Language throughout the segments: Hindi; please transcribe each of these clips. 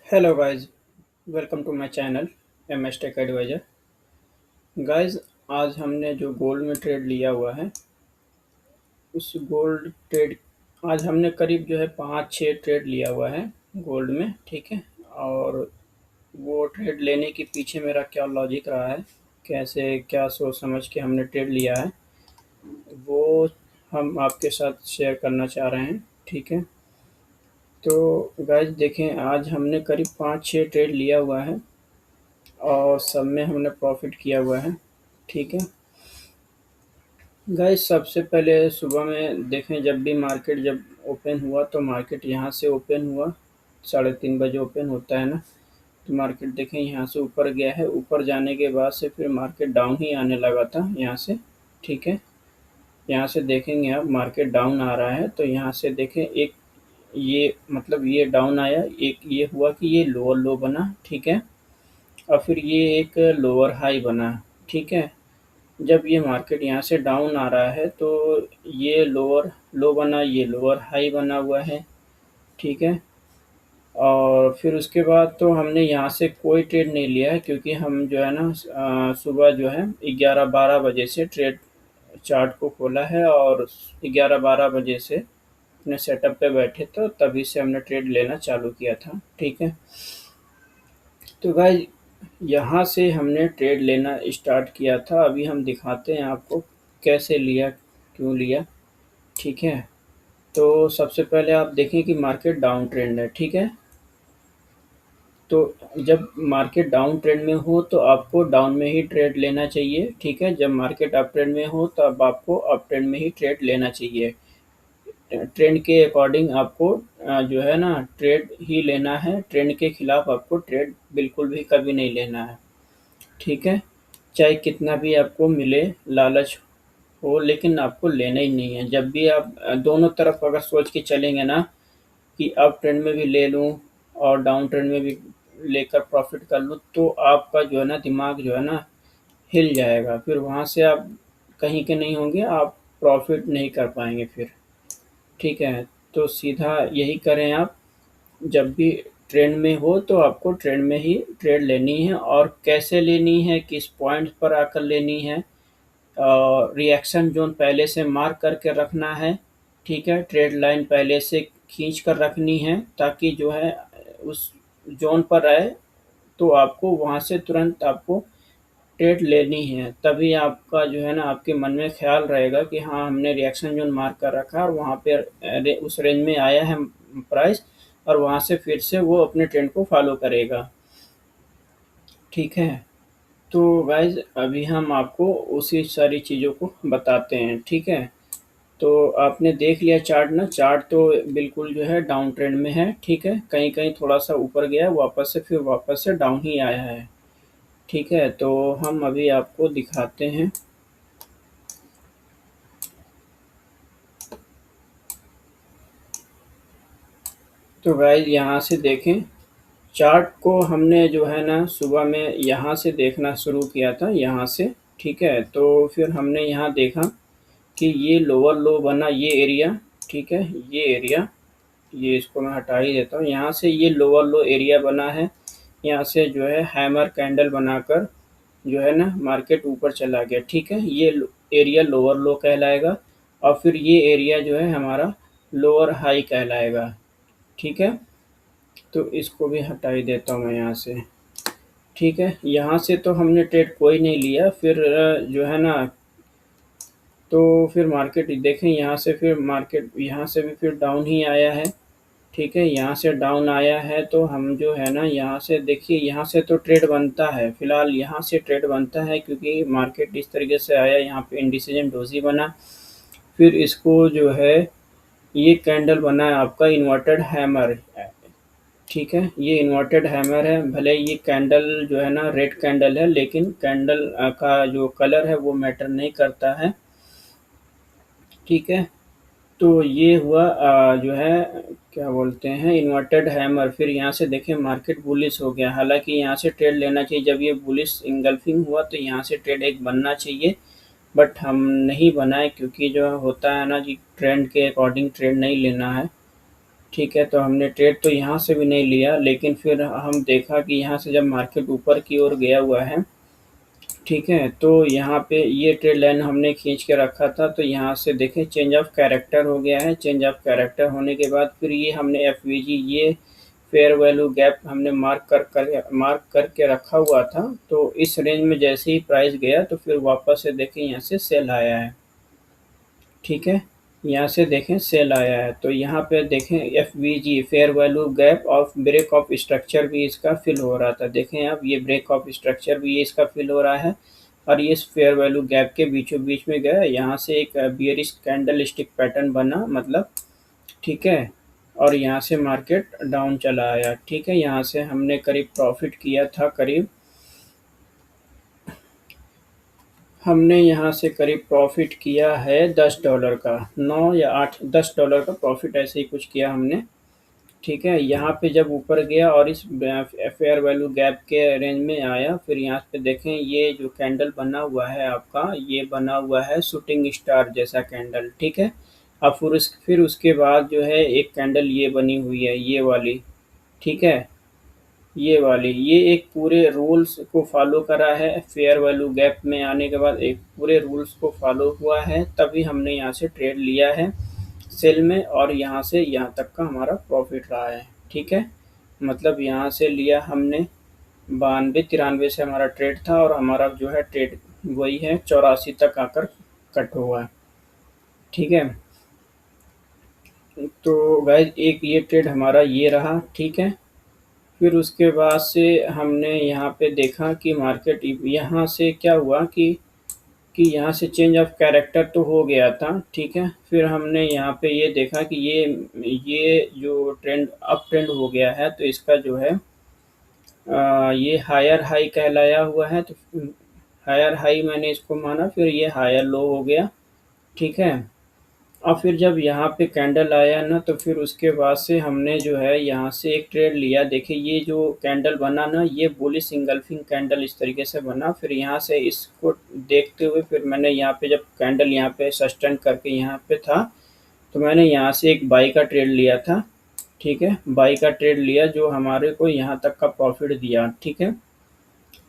Hello guys, welcome to my channel MS Tech Advisor। Guys, आज हमने जो गोल्ड में ट्रेड लिया हुआ है उस गोल्ड ट्रेड आज हमने करीब जो है 5-6 ट्रेड लिया हुआ है गोल्ड में, ठीक है। और वो ट्रेड लेने के पीछे मेरा क्या लॉजिक रहा है, कैसे क्या सोच समझ के हमने ट्रेड लिया है, वो हम आपके साथ शेयर करना चाह रहे हैं, ठीक है। तो गाइस देखें, आज हमने करीब 5-6 ट्रेड लिया हुआ है और सब में हमने प्रॉफ़िट किया हुआ है, ठीक है। गाइस सबसे पहले सुबह में देखें, जब भी मार्केट जब ओपन हुआ तो मार्केट यहाँ से ओपन हुआ, 3:30 बजे ओपन होता है ना। तो मार्केट देखें यहाँ से ऊपर गया है, ऊपर जाने के बाद से फिर मार्केट डाउन ही आने लगा था यहाँ से, ठीक है। यहाँ से देखेंगे आप मार्केट डाउन आ रहा है, तो यहाँ से देखें एक ये मतलब ये डाउन आया, एक ये हुआ कि ये लोअर लो बना, ठीक है। और फिर ये एक लोअर हाई बना, ठीक है। जब ये मार्केट यहाँ से डाउन आ रहा है तो ये लोअर लो बना, ये लोअर हाई बना हुआ है, ठीक है। और फिर उसके बाद तो हमने यहाँ से कोई ट्रेड नहीं लिया है, क्योंकि हम जो है ना सुबह जो है 11-12 बजे से ट्रेड चार्ट को खोला है और 11-12 बजे से अपने सेटअप पे बैठे, तो तभी से हमने ट्रेड लेना चालू किया था, ठीक है। तो गाइस यहाँ से हमने ट्रेड लेना स्टार्ट किया था, अभी हम दिखाते हैं आपको कैसे लिया, क्यों लिया, ठीक है। तो सबसे पहले आप देखें कि मार्केट डाउन ट्रेंड है, ठीक है। तो जब मार्केट डाउन ट्रेंड में हो तो आपको डाउन में ही ट्रेड लेना चाहिए, ठीक है। जब मार्केट अप ट्रेंड में हो तो अब आपको अप ट्रेंड में ही ट्रेड लेना चाहिए। ट्रेंड के अकॉर्डिंग आपको जो है ना ट्रेड ही लेना है, ट्रेंड के खिलाफ आपको ट्रेड बिल्कुल भी कभी नहीं लेना है, ठीक है। चाहे कितना भी आपको मिले, लालच हो, लेकिन आपको लेना ही नहीं है। जब भी आप दोनों तरफ अगर सोच के चलेंगे ना कि अप ट्रेंड में भी ले लूँ और डाउन ट्रेंड में भी लेकर प्रॉफ़िट कर लूँ, तो आपका जो है ना दिमाग जो है ना हिल जाएगा। फिर वहाँ से आप कहीं के नहीं होंगे, आप प्रॉफ़िट नहीं कर पाएँगे फिर, ठीक है। तो सीधा यही करें आप, जब भी ट्रेंड में हो तो आपको ट्रेंड में ही ट्रेड लेनी है, और कैसे लेनी है, किस पॉइंट पर आकर लेनी है। रिएक्शन ज़ोन पहले से मार्क करके रखना है, ठीक है। ट्रेड लाइन पहले से खींच कर रखनी है, ताकि जो है उस ज़ोन पर आए तो आपको वहाँ से तुरंत आपको ट्रेड लेनी है। तभी आपका जो है ना आपके मन में ख़्याल रहेगा कि हाँ, हमने रिएक्शन ज़ोन मार्क कर रखा है और वहाँ पे उस रेंज में आया है प्राइस, और वहाँ से फिर से वो अपने ट्रेंड को फ़ॉलो करेगा, ठीक है। तो गाइज़ अभी हम आपको उसी सारी चीज़ों को बताते हैं, ठीक है। तो आपने देख लिया चार्ट ना, चार्ट तो बिल्कुल जो है डाउन ट्रेंड में है, ठीक है। कहीं-कहीं थोड़ा-सा ऊपर गया, वापस से फिर वापस से डाउन ही आया है, ठीक है। तो हम अभी आपको दिखाते हैं। तो गाइज़ यहाँ से देखें, चार्ट को हमने जो है ना सुबह में यहाँ से देखना शुरू किया था, यहाँ से, ठीक है। तो फिर हमने यहाँ देखा कि ये लोअर लो बना, ये एरिया, ठीक है। ये एरिया, ये इसको मैं हटा ही देता हूँ। यहाँ से ये लोअर लो एरिया बना है, यहाँ से जो है हैमर कैंडल बनाकर जो है ना मार्केट ऊपर चला गया, ठीक है। ये एरिया लोअर लो कहलाएगा, और फिर ये एरिया जो है हमारा लोअर हाई कहलाएगा, ठीक है। तो इसको भी हटा ही देता हूँ मैं यहाँ से, ठीक है। यहाँ से तो हमने ट्रेड कोई नहीं लिया, फिर जो है ना तो फिर मार्केट देखें, यहाँ से फिर मार्केट यहाँ से भी फिर डाउन ही आया है, ठीक है। यहाँ से डाउन आया है तो हम जो है ना यहाँ से देखिए, यहाँ से तो ट्रेड बनता है, फ़िलहाल यहाँ से ट्रेड बनता है, क्योंकि मार्केट इस तरीके से आया, यहाँ पे इंडिसीजन डोजी बना। फिर इसको जो है ये कैंडल बना है आपका इन्वर्टेड हैमर, ठीक है। ये इन्वर्टेड हैमर है, भले ये कैंडल जो है ना रेड कैंडल है, लेकिन कैंडल का जो कलर है वो मैटर नहीं करता है, ठीक है। तो ये हुआ जो है क्या बोलते हैं इन्वर्टेड हैमर। फिर यहाँ से देखें मार्केट बुलिश हो गया, हालांकि यहाँ से ट्रेड लेना चाहिए। जब ये बुलिश इंगल्फिंग हुआ तो यहाँ से ट्रेड एक बनना चाहिए, बट हम नहीं बनाए, क्योंकि जो होता है ना कि ट्रेंड के अकॉर्डिंग ट्रेड नहीं लेना है, ठीक है, तो हमने ट्रेड तो यहाँ से भी नहीं लिया, लेकिन फिर हम देखा कि यहाँ से जब मार्केट ऊपर की ओर गया हुआ है, ठीक है, तो यहाँ पे ये ट्रेड लाइन हमने खींच के रखा था, तो यहाँ से देखें चेंज ऑफ कैरेक्टर हो गया है। चेंज ऑफ कैरेक्टर होने के बाद फिर ये हमने एफवीजी, ये फेयर वैल्यू गैप हमने मार्क करके रखा हुआ था। तो इस रेंज में जैसे ही प्राइस गया तो फिर वापस से देखें यहाँ से सेल आया है, ठीक है, यहाँ से देखें सेल आया है। तो यहाँ पे देखें FVG, fair value gap of break of structure भी इसका फिल हो रहा था। देखें आप, ये ब्रेक ऑफ स्ट्रक्चर भी ये इसका फिल हो रहा है, और ये फेयर वैल्यू गैप के बीचों बीच में गया, यहाँ से एक बियरिश कैंडल स्टिक पैटर्न बना, मतलब, ठीक है, और यहाँ से मार्केट डाउन चला आया, ठीक है। यहाँ से हमने करीब प्रॉफिट किया था, करीब हमने यहाँ से करीब प्रॉफिट किया है $10 का, 9 या 8, $10 का प्रॉफिट ऐसे ही कुछ किया हमने, ठीक है। यहाँ पे जब ऊपर गया और इस फेयर वैल्यू गैप के रेंज में आया, फिर यहाँ पे देखें ये जो कैंडल बना हुआ है आपका, ये बना हुआ है शूटिंग स्टार जैसा कैंडल, ठीक है। अब फिर उसके बाद जो है एक कैंडल ये बनी हुई है, ये वाली, ठीक है, ये वाली, ये एक पूरे रूल्स को फॉलो करा है। फेयर वैल्यू गैप में आने के बाद एक पूरे रूल्स को फॉलो हुआ है, तभी हमने यहाँ से ट्रेड लिया है सेल में, और यहाँ से यहाँ तक का हमारा प्रॉफिट रहा है, ठीक है। मतलब यहाँ से लिया हमने 92-93 से हमारा ट्रेड था, और हमारा जो है ट्रेड वही है 84 तक आकर कट हुआ है, ठीक है। तो गाइज एक ये ट्रेड हमारा ये रहा, ठीक है। फिर उसके बाद से हमने यहाँ पे देखा कि मार्केट यहाँ से क्या हुआ कि यहाँ से चेंज ऑफ कैरेक्टर तो हो गया था, ठीक है। फिर हमने यहाँ पे ये देखा कि ये जो ट्रेंड अप ट्रेंड हो गया है, तो इसका जो है ये हायर हाई कहलाया हुआ है, तो हायर हाई मैंने इसको माना, फिर ये हायर लो हो गया, ठीक है। और फिर जब यहाँ पे कैंडल आया ना, तो फिर उसके बाद से हमने जो है यहाँ से एक ट्रेड लिया। देखिए ये जो कैंडल बना ना, ये बुलिश इंगल्फिंग कैंडल इस तरीके से बना। फिर यहाँ से इसको देखते हुए फिर मैंने यहाँ पे जब कैंडल यहाँ पे सस्टेन करके यहाँ पे था, तो मैंने यहाँ से एक बाई का ट्रेड लिया था, ठीक है। बाई का ट्रेड लिया जो हमारे को यहाँ तक का प्रॉफिट दिया, ठीक है।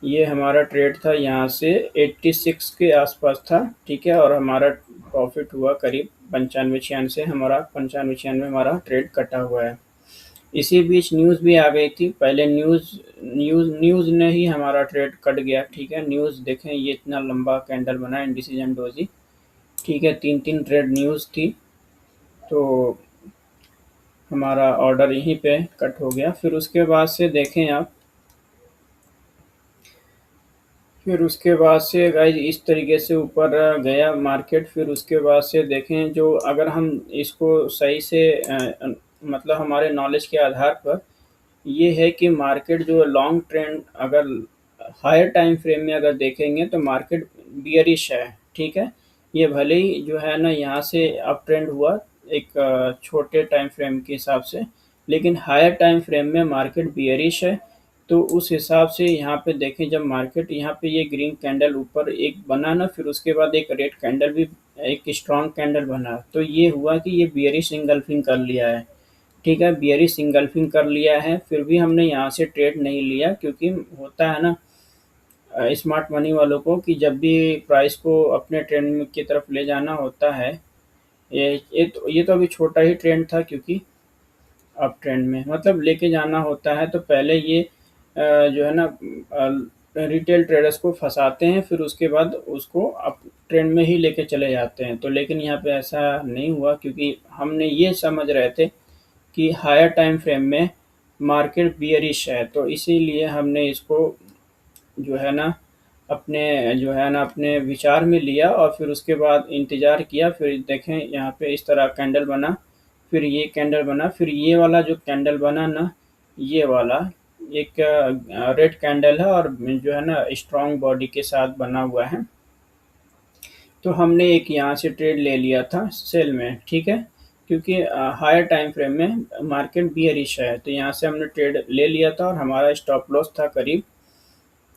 ये हमारा ट्रेड था यहाँ से 86 के आसपास था, ठीक है, और हमारा प्रॉफिट हुआ करीब 95-96, हमारा 95-96 हमारा ट्रेड कटा हुआ है। इसी बीच न्यूज़ भी आ गई थी, पहले न्यूज़ ने ही हमारा ट्रेड कट गया, ठीक है। न्यूज़ देखें, ये इतना लंबा कैंडल बना इंडिसीजन डोजी, ठीक है, 3-3 ट्रेड न्यूज़ थी, तो हमारा ऑर्डर यहीं पे कट हो गया। फिर उसके बाद से देखें आप, फिर उसके बाद से गाइज इस तरीके से ऊपर गया मार्केट। फिर उसके बाद से देखें, जो अगर हम इसको सही से मतलब हमारे नॉलेज के आधार पर ये है कि मार्केट जो लॉन्ग ट्रेंड अगर हायर टाइम फ्रेम में अगर देखेंगे तो मार्केट बियरिश है, ठीक है। ये भले ही जो है ना यहाँ से अप ट्रेंड हुआ एक छोटे टाइम फ्रेम के हिसाब से, लेकिन हायर टाइम फ्रेम में मार्केट बियरिश है। तो उस हिसाब से यहाँ पे देखें, जब मार्केट यहाँ पे ये ग्रीन कैंडल ऊपर एक बना ना, फिर उसके बाद एक रेड कैंडल भी, एक स्ट्रॉन्ग कैंडल बना, तो ये हुआ कि ये बियरिश इंगल्फिंग कर लिया है, ठीक है, बियरिश इंगल्फिंग कर लिया है। फिर भी हमने यहाँ से ट्रेड नहीं लिया, क्योंकि होता है ना स्मार्ट मनी वालों को कि जब भी प्राइस को अपने ट्रेंड में की तरफ ले जाना होता है, ये तो अभी छोटा ही ट्रेंड था, क्योंकि अप ट्रेंड में मतलब लेके जाना होता है, तो पहले ये जो है ना रिटेल ट्रेडर्स को फंसाते हैं, फिर उसके बाद उसको अप ट्रेंड में ही लेके चले जाते हैं। तो लेकिन यहाँ पे ऐसा नहीं हुआ, क्योंकि हमने ये समझ रहे थे कि हायर टाइम फ्रेम में मार्केट बियरिश है, तो इसीलिए हमने इसको जो है ना अपने विचार में लिया, और फिर उसके बाद इंतज़ार किया। फिर देखें यहाँ पे इस तरह कैंडल बना, फिर ये कैंडल बना, फिर ये वाला जो कैंडल बना ना, ये वाला एक रेड कैंडल है, और जो है ना स्ट्रॉन्ग बॉडी के साथ बना हुआ है। तो हमने एक यहाँ से ट्रेड ले लिया था सेल में, ठीक है, क्योंकि हायर टाइम फ्रेम में मार्केट बियरिश है, तो यहाँ से हमने ट्रेड ले लिया था, और हमारा स्टॉप लॉस था करीब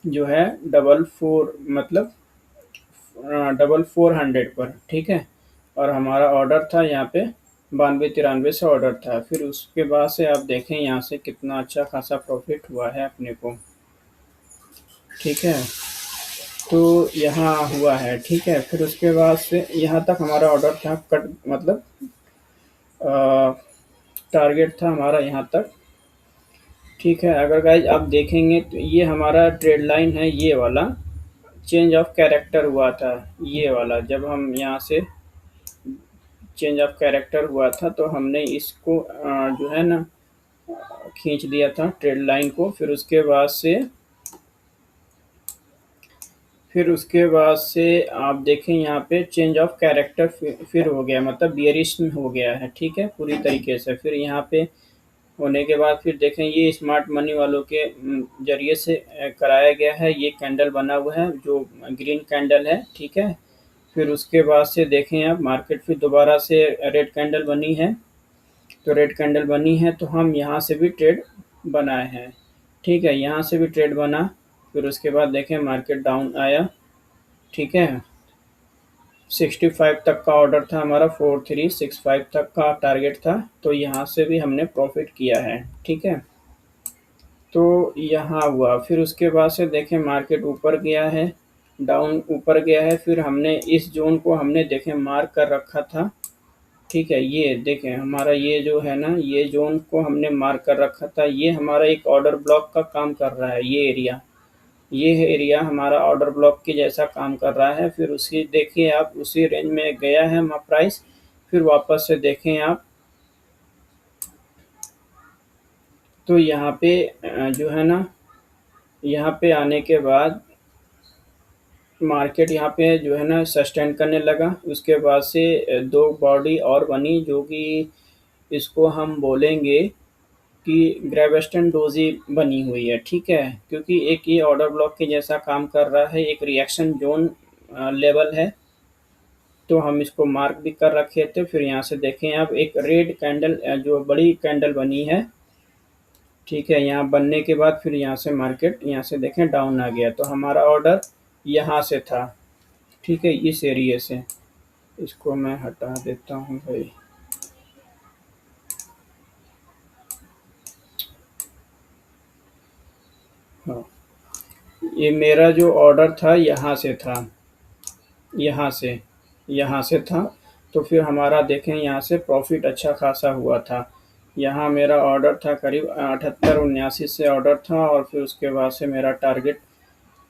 जो है 44, मतलब 4400 पर, ठीक है। और हमारा ऑर्डर था यहाँ पे 92-93 से ऑर्डर था। फिर उसके बाद से आप देखें यहाँ से कितना अच्छा खासा प्रॉफिट हुआ है अपने को। ठीक है, तो यहाँ हुआ है। ठीक है, फिर उसके बाद से यहाँ तक हमारा ऑर्डर था, कट मतलब टारगेट था हमारा यहाँ तक। ठीक है, अगर गाइज आप देखेंगे तो ये हमारा ट्रेड लाइन है, ये वाला चेंज ऑफ कैरेक्टर हुआ था, ये वाला जब हम यहाँ से चेंज ऑफ कैरेक्टर हुआ था तो हमने इसको जो है ना खींच दिया था ट्रेड लाइन को। फिर उसके बाद से आप देखें यहाँ पे चेंज ऑफ कैरेक्टर फिर हो गया, मतलब बियरिश में हो गया है। ठीक है, पूरी तरीके से। फिर यहाँ पे होने के बाद फिर देखें ये स्मार्ट मनी वालों के जरिए से कराया गया है। ये कैंडल बना हुआ है जो ग्रीन कैंडल है। ठीक है, फिर उसके बाद से देखें आप मार्केट फिर दोबारा से रेड कैंडल बनी है। तो रेड कैंडल बनी है तो हम यहाँ से भी ट्रेड बनाए हैं। ठीक है, यहाँ से भी ट्रेड बना। फिर उसके बाद देखें मार्केट डाउन आया। ठीक है, 65 तक का ऑर्डर था हमारा, 4365 तक का टारगेट था। तो यहाँ से भी हमने प्रॉफिट किया है। ठीक है, तो यहाँ हुआ। फिर उसके बाद से देखें मार्केट ऊपर गया है, डाउन ऊपर गया है। फिर हमने इस जोन को हमने देखें मार्क कर रखा था। ठीक है, ये देखें हमारा ये जो है ना, ये जोन को हमने मार्क कर रखा था। ये हमारा एक ऑर्डर ब्लॉक का काम कर रहा है। ये एरिया हमारा ऑर्डर ब्लॉक के जैसा काम कर रहा है। फिर उसी देखिए आप उसी रेंज में गया है हमारा प्राइस। फिर वापस से देखें आप तो यहाँ पे जो है ना, यहाँ पे आने के बाद मार्केट यहाँ पे जो है ना सस्टेन करने लगा। उसके बाद से दो बॉडी और बनी जो कि इसको हम बोलेंगे कि ग्रेविस्टन डोजी बनी हुई है। ठीक है, क्योंकि एक ये ऑर्डर ब्लॉक के जैसा काम कर रहा है, एक रिएक्शन जोन लेवल है। तो हम इसको मार्क भी कर रखे थे। फिर यहाँ से देखें आप एक रेड कैंडल जो बड़ी कैंडल बनी है। ठीक है, यहाँ बनने के बाद फिर यहाँ से मार्केट यहाँ से देखें डाउन आ गया। तो हमारा ऑर्डर यहाँ से था। ठीक है, इस एरिया से। इसको मैं हटा देता हूँ भाई। हाँ, ये मेरा जो ऑर्डर था यहाँ से था, यहाँ से था। तो फिर हमारा देखें यहाँ से प्रॉफिट अच्छा खासा हुआ था। यहाँ मेरा ऑर्डर था करीब 78-79 से ऑर्डर था। और फिर उसके बाद से मेरा टारगेट,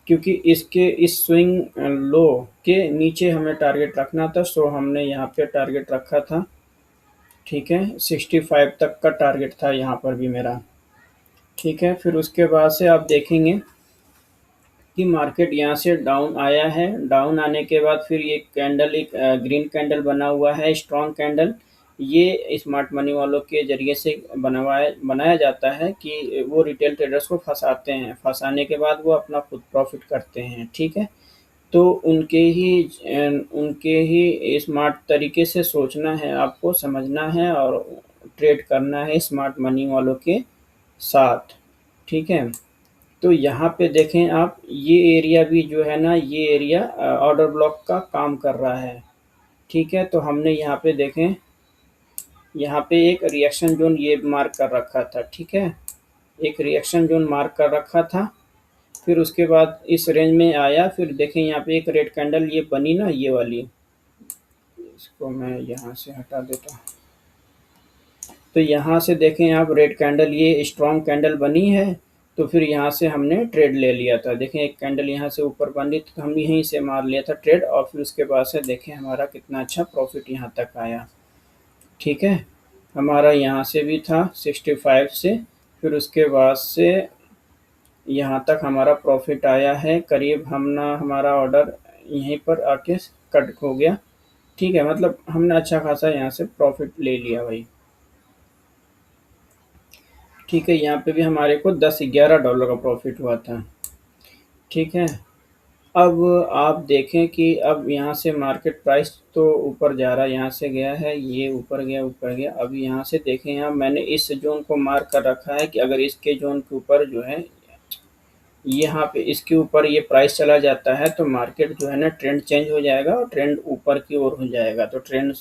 क्योंकि इसके इस स्विंग लो के नीचे हमें टारगेट रखना था, सो हमने यहाँ पे टारगेट रखा था। ठीक है, 65 तक का टारगेट था यहाँ पर भी मेरा। ठीक है, फिर उसके बाद से आप देखेंगे कि मार्केट यहाँ से डाउन आया है। डाउन आने के बाद फिर ये कैंडल एक ग्रीन कैंडल बना हुआ है, स्ट्रॉन्ग कैंडल। ये स्मार्ट मनी वालों के ज़रिए से बनाया जाता है कि वो रिटेल ट्रेडर्स को फँसाते हैं। फँसाने के बाद वो अपना खुद प्रॉफ़िट करते हैं। ठीक है? तो उनके ही स्मार्ट तरीके से सोचना है, आपको समझना है और ट्रेड करना है स्मार्ट मनी वालों के साथ। ठीक है? तो यहाँ पे देखें आप ये एरिया भी जो है ना, ये एरिया ऑर्डर ब्लॉक का काम कर रहा है। ठीक है, तो हमने यहाँ पे देखें, यहाँ पे एक रिएक्शन जोन ये मार्क कर रखा था। ठीक है, एक रिएक्शन जोन मार्क कर रखा था। फिर उसके बाद इस रेंज में आया। फिर देखें यहाँ पे एक रेड कैंडल ये बनी ना, ये वाली। इसको मैं यहाँ से हटा देता हूँ। तो यहाँ से देखें आप रेड कैंडल ये स्ट्रॉन्ग कैंडल बनी है। तो फिर यहाँ से हमने ट्रेड ले लिया था। देखें एक कैंडल यहाँ से ऊपर बनी थी तो हम यहीं से मार लिया था ट्रेड। और फिर उसके बाद से देखें हमारा कितना अच्छा प्रॉफिट यहाँ तक आया। ठीक है, हमारा यहाँ से भी था 65 से। फिर उसके बाद से यहाँ तक हमारा प्रॉफिट आया है करीब हमारा ऑर्डर यहीं पर आके कट हो गया। ठीक है, मतलब हमने अच्छा खासा यहाँ से प्रॉफिट ले लिया भाई। ठीक है, यहाँ पे भी हमारे को 10-11 डॉलर का प्रॉफिट हुआ था। ठीक है, अब आप देखें कि अब यहाँ से मार्केट प्राइस तो ऊपर जा रहा है, यहाँ से गया है, ये ऊपर गया। अब यहाँ से देखें, यहाँ मैंने इस जोन को मार्क कर रखा है कि अगर इसके जोन के ऊपर जो है, यहाँ पे इसके ऊपर ये प्राइस चला जाता है तो मार्केट जो है ना ट्रेंड चेंज हो जाएगा और ट्रेंड ऊपर की ओर हो जाएगा। तो ट्रेंड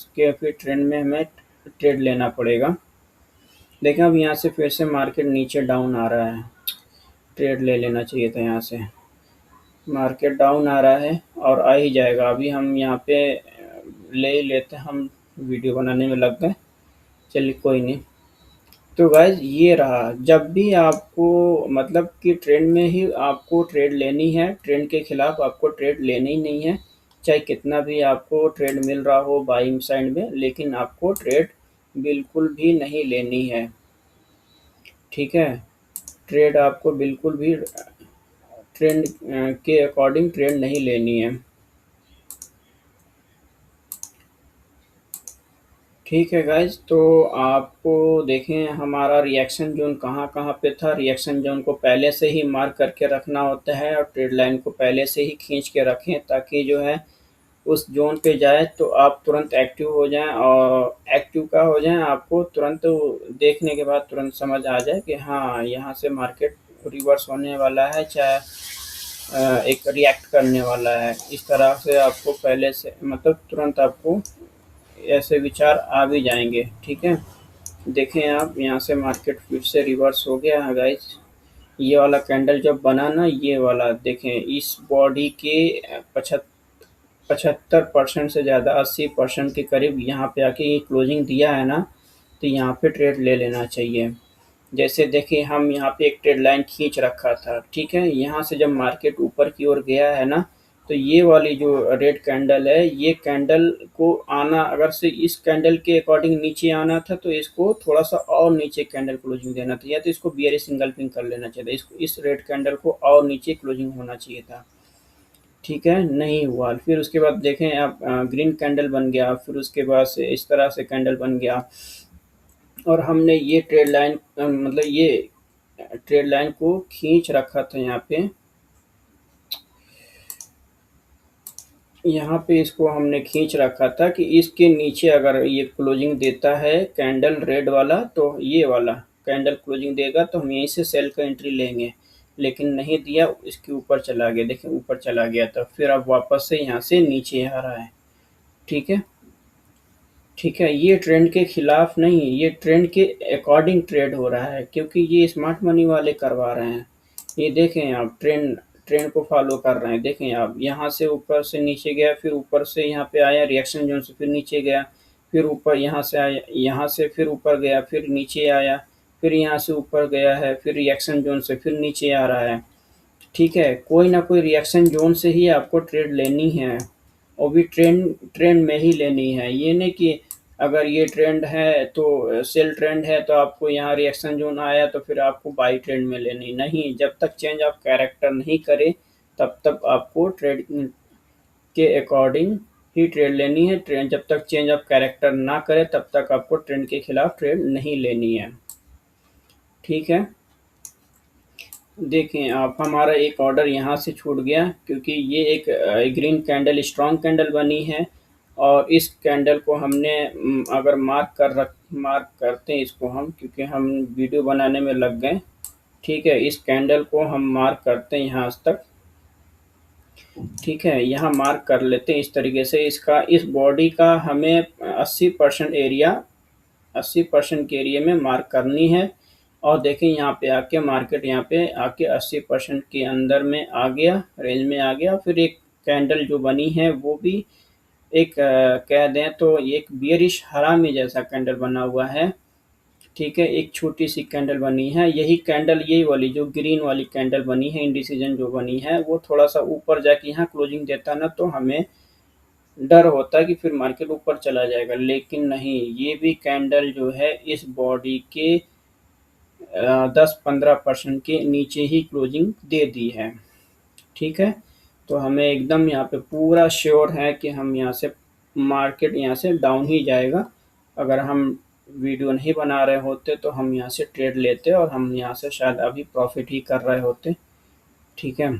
में हमें ट्रेड लेना पड़ेगा। देखें अब यहाँ से फिर से मार्केट नीचे डाउन आ रहा है, ट्रेड ले लेना चाहिए था यहाँ से। मार्केट डाउन आ रहा है और आ ही जाएगा। अभी हम यहाँ पे ले ही लेते हैं, हम वीडियो बनाने में लग गए। चलिए कोई नहीं। तो गाइज ये रहा, जब भी आपको मतलब कि ट्रेंड में ही आपको ट्रेड लेनी है, ट्रेंड के खिलाफ आपको ट्रेड लेनी ही नहीं है। चाहे कितना भी आपको ट्रेड मिल रहा हो बाइंग साइड में, लेकिन आपको ट्रेड बिल्कुल भी नहीं लेनी है। ठीक है, ट्रेड आपको बिल्कुल भी ट्रेंड के अकॉर्डिंग ट्रेड नहीं लेनी है। ठीक है गाइज, तो आपको देखें हमारा रिएक्शन जोन कहाँ कहाँ पे था। रिएक्शन जोन को पहले से ही मार्क करके रखना होता है और ट्रेड लाइन को पहले से ही खींच के रखें, ताकि जो है उस जोन पे जाए तो आप तुरंत एक्टिव हो जाएं। और एक्टिव का हो जाएं, आपको तुरंत देखने के बाद तुरंत समझ आ जाए कि हाँ यहाँ से मार्केट रिवर्स होने वाला है, चाहे एक रिएक्ट करने वाला है। इस तरह से आपको पहले से मतलब तुरंत आपको ऐसे विचार आ भी जाएंगे। ठीक है, देखें आप यहाँ से मार्केट फिर से रिवर्स हो गया है गाइस। ये वाला कैंडल जब बना ना, ये वाला देखें, इस बॉडी के 75% से ज़्यादा 80% के करीब यहाँ पे आके ये क्लोजिंग दिया है ना, तो यहाँ पे ट्रेड ले लेना चाहिए। जैसे देखिए हम यहाँ पे एक ट्रेड लाइन खींच रखा था। ठीक है, यहाँ से जब मार्केट ऊपर की ओर गया है ना, तो ये वाली जो रेड कैंडल है, ये कैंडल को आना अगर से इस कैंडल के अकॉर्डिंग नीचे आना था, तो इसको थोड़ा सा और नीचे कैंडल क्लोजिंग देना था, या तो इसको बियरिश सिंगल कर लेना चाहिए था। इसको इस रेड कैंडल को और नीचे क्लोजिंग होना चाहिए था। ठीक है, नहीं हुआ। फिर उसके बाद देखें आप ग्रीन कैंडल बन गया, फिर उसके बाद से इस तरह से कैंडल बन गया। और हमने ये ट्रेड लाइन मतलब ये ट्रेड लाइन को खींच रखा था यहाँ पे इसको हमने खींच रखा था कि इसके नीचे अगर ये क्लोजिंग देता है कैंडल रेड वाला, तो ये वाला कैंडल क्लोजिंग देगा तो हम यहीं से सेल का एंट्री लेंगे। लेकिन नहीं दिया, इसके ऊपर चला गया। देखिए ऊपर चला गया था, फिर अब वापस से यहाँ से नीचे आ रहा है। ठीक है, ठीक है, ये ट्रेंड के खिलाफ नहीं, ये ट्रेंड के अकॉर्डिंग ट्रेड हो रहा है, क्योंकि ये स्मार्ट मनी वाले करवा रहे हैं। ये देखें आप, ट्रेंड ट्रेंड को फॉलो कर रहे हैं। देखें आप, यहाँ से ऊपर से नीचे गया, फिर ऊपर से यहाँ पे आया रिएक्शन जोन से, फिर नीचे गया, फिर ऊपर यहाँ से आया, यहाँ से फिर ऊपर गया, फिर नीचे आया, फिर यहाँ से ऊपर गया है, फिर रिएक्शन जोन से फिर नीचे आ रहा है। ठीक है, कोई ना कोई रिएक्शन जोन से ही आपको ट्रेड लेनी है, और भी ट्रेंड ट्रेंड में ही लेनी है। ये नहीं कि अगर ये ट्रेंड है तो सेल ट्रेंड है तो आपको यहाँ रिएक्शन जोन आया तो फिर आपको बाई ट्रेंड में लेनी नहीं। जब तक चेंज ऑफ कैरेक्टर नहीं करे तब तक आपको ट्रेड के अकॉर्डिंग ही ट्रेड लेनी है। ट्रेंड जब तक चेंज ऑफ कैरेक्टर ना करे तब तक आपको ट्रेंड के खिलाफ ट्रेड नहीं लेनी है। ठीक है, देखें आप, हमारा एक ऑर्डर यहाँ से छूट गया, क्योंकि ये एक ग्रीन कैंडल स्ट्रॉन्ग कैंडल बनी है, और इस कैंडल को हमने अगर मार्क करते हैं इसको हम, क्योंकि हम वीडियो बनाने में लग गए। ठीक है, इस कैंडल को हम मार्क करते हैं यहाँ तक। ठीक है, यहाँ मार्क कर लेते हैं इस तरीके से। इसका इस बॉडी का हमें 80% एरिया 80% के एरिया में मार्क करनी है। और देखें यहाँ पे आके मार्केट यहाँ पे आके 80% के अंदर में आ गया, रेंज में आ गया। फिर एक कैंडल जो बनी है वो भी एक कह दें तो एक बियरिश हरामी जैसा कैंडल बना हुआ है। ठीक है, एक छोटी सी कैंडल बनी है। यही कैंडल, यही वाली जो ग्रीन वाली कैंडल बनी है, इंडिसीजन जो बनी है, वो थोड़ा सा ऊपर जाके यहाँ क्लोजिंग देता ना, तो हमें डर होता है कि फिर मार्केट ऊपर चला जाएगा। लेकिन नहीं, ये भी कैंडल जो है इस बॉडी के 10-15% के नीचे ही क्लोजिंग दे दी है। ठीक है, तो हमें एकदम यहाँ पे पूरा श्योर है कि हम यहाँ से मार्केट यहाँ से डाउन ही जाएगा। अगर हम वीडियो नहीं बना रहे होते तो हम यहाँ से ट्रेड लेते और हम यहाँ से शायद अभी प्रॉफिट ही कर रहे होते। ठीक है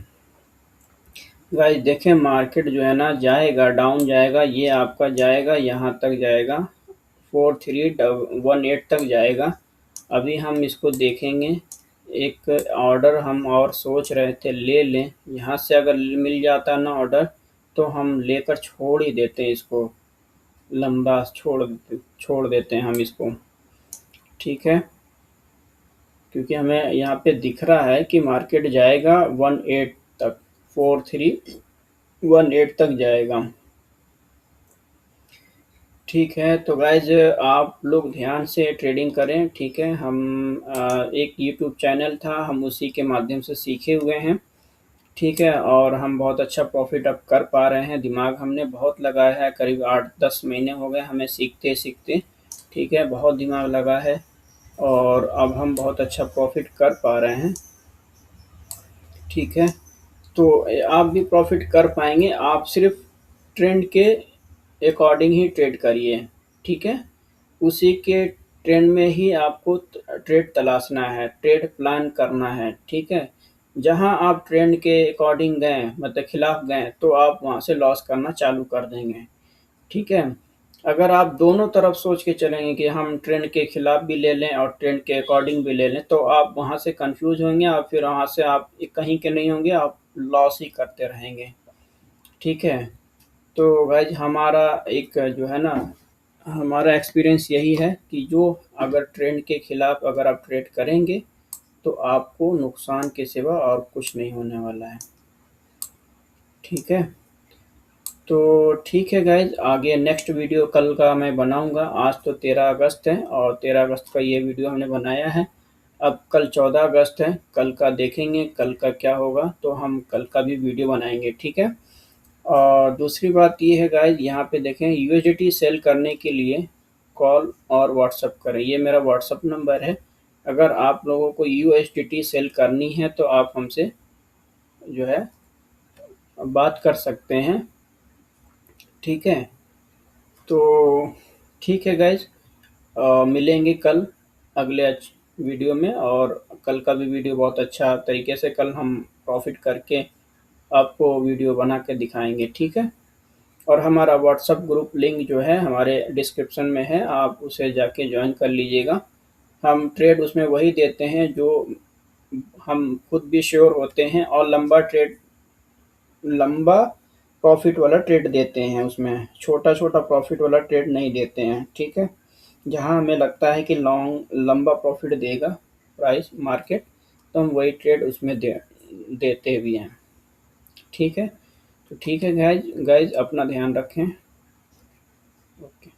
गाइस, देखें मार्केट जो है ना जाएगा, डाउन जाएगा। ये आपका जाएगा, यहाँ तक जाएगा, 4318 तक जाएगा। अभी हम इसको देखेंगे। एक ऑर्डर हम और सोच रहे थे ले लें, यहाँ से अगर मिल जाता ना ऑर्डर तो हम लेकर छोड़ ही देते हैं इसको। लंबा छोड़ देते हैं हम इसको, ठीक है। क्योंकि हमें यहाँ पे दिख रहा है कि मार्केट जाएगा 18 तक, 4318 तक जाएगा। ठीक है, तो गाइज आप लोग ध्यान से ट्रेडिंग करें, ठीक है। हम एक यूट्यूब चैनल था, हम उसी के माध्यम से सीखे हुए हैं, ठीक है। और हम बहुत अच्छा प्रॉफिट अब कर पा रहे हैं, दिमाग हमने बहुत लगाया है, करीब 8-10 महीने हो गए हमें सीखते सीखते, ठीक है। बहुत दिमाग लगा है और अब हम बहुत अच्छा प्रॉफिट कर पा रहे हैं, ठीक है। तो आप भी प्रॉफिट कर पाएंगे, आप सिर्फ ट्रेंड के अकॉर्डिंग ही ट्रेड करिए, ठीक है। उसी के ट्रेंड में ही आपको ट्रेड तलाशना है, ट्रेड प्लान करना है, ठीक है। जहां आप ट्रेंड के अकॉर्डिंग गए, मतलब खिलाफ गए, तो आप वहां से लॉस करना चालू कर देंगे, ठीक है। अगर आप दोनों तरफ सोच के चलेंगे कि हम ट्रेंड के खिलाफ भी ले लें और ट्रेंड के अकॉर्डिंग भी ले लें, तो आप वहां से कंफ्यूज होंगे और फिर वहां से आप कहीं के नहीं होंगे, आप लॉस ही करते रहेंगे, ठीक है। तो गाइज हमारा एक जो है ना, हमारा एक्सपीरियंस यही है कि जो अगर ट्रेंड के खिलाफ अगर आप ट्रेड करेंगे तो आपको नुकसान के सिवा और कुछ नहीं होने वाला है, ठीक है। तो ठीक है गाइज, आगे नेक्स्ट वीडियो कल का मैं बनाऊंगा। आज तो 13 अगस्त है और 13 अगस्त का ये वीडियो हमने बनाया है। अब कल 14 अगस्त है, कल का देखेंगे कल का क्या होगा, तो हम कल का भी वीडियो बनाएंगे, ठीक है। और दूसरी बात ये है गाइज, यहाँ पे देखें यूएसडीटी सेल करने के लिए कॉल और व्हाट्सअप करें, ये मेरा व्हाट्सअप नंबर है। अगर आप लोगों को यूएसडीटी सेल करनी है तो आप हमसे जो है बात कर सकते हैं, ठीक है। तो ठीक है गाइज, मिलेंगे कल अगले वीडियो में, और कल का भी वीडियो बहुत अच्छा तरीके से कल हम प्रॉफिट करके आपको वीडियो बना के दिखाएंगे, ठीक है। और हमारा व्हाट्सएप ग्रुप लिंक जो है हमारे डिस्क्रिप्शन में है, आप उसे जाके ज्वाइन कर लीजिएगा। हम ट्रेड उसमें वही देते हैं जो हम खुद भी श्योर होते हैं, और लंबा प्रॉफिट वाला ट्रेड देते हैं, उसमें छोटा छोटा प्रॉफिट वाला ट्रेड नहीं देते हैं, ठीक है। जहां हमें लगता है कि लंबा प्रॉफिट देगा प्राइस मार्केट, तो हम वही ट्रेड उसमें देते भी हैं, ठीक है। तो ठीक है गाइज, अपना ध्यान रखें। ओके।